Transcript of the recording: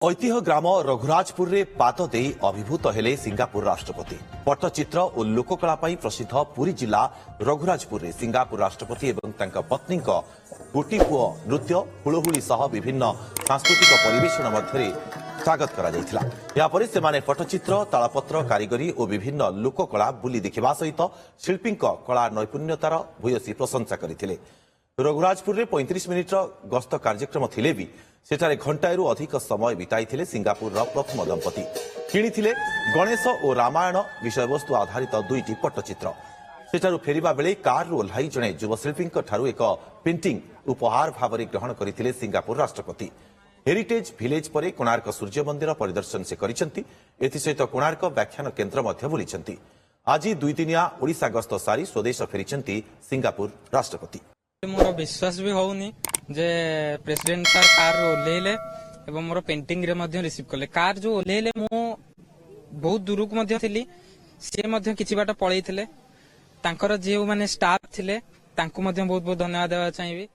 ऐतिह्य ग्राम रघुराजपुर रे पाद दे अभिभूत हेले सिंगापुर राष्ट्रपति। पट्टचित्र और लोककला प्रसिद्ध पुरी जिला रघुराजपुर रे सिंगापुर राष्ट्रपति एवं तांका पत्नी गोटी पुओ नृत्य हुलहुली सह विभिन्न सांस्कृतिक परिवेषण मध्य स्वागत करा जायथिला। या परे सेमाने पट्टचित्र तालपत्र कारीगरी और विभिन्न लोककला बुली देखिबा सहित शिल्पी कला नैपुण्यतार भूयसी प्रशंसा करथिले। रघुराजपुर रे 35 मिनिट गस्त कार्यक्रम थिले भी सेठारे घंटाएरू अधिक समय बिताइथिले सिंगापुर प्रथम दंपति। किणिथिले गणेश और रामायण विषयवस्तु आधारित दुईटी पट्टचित्र। सेठारू फेरिबा बेले कार ओह्लाई जणे युवशिल्पी एक पेंटिंग उपहार भाव ग्रहण करथिले सिंगापुर राष्ट्रपति। हेरिटेज भिलेज परे कोणार्क सूर्य मंदिर परिदर्शन से करिसेंती। एथिसहित कोणार्क व्याख्यान केन्द्र मध्य बुलिसेंती। आज दुई दिनिया ओडिशा गस्त सारी स्वदेश फेरिसेंती सिंगापुर राष्ट्रपति। मोर विश्वास भी होउनी जे प्रेसिडेंट सर कार ओलेले एवं मोर पेंटिंग रे मध्य रिसीव कले। कार जो ओलेले मो बहुत दूर को मध्य थिली से मध्य किछि बाट पळैथिले। तांकर जे माने स्टाफ थिले तांको मध्य बहुत बहुत धन्यवाद देबा चाहिबी।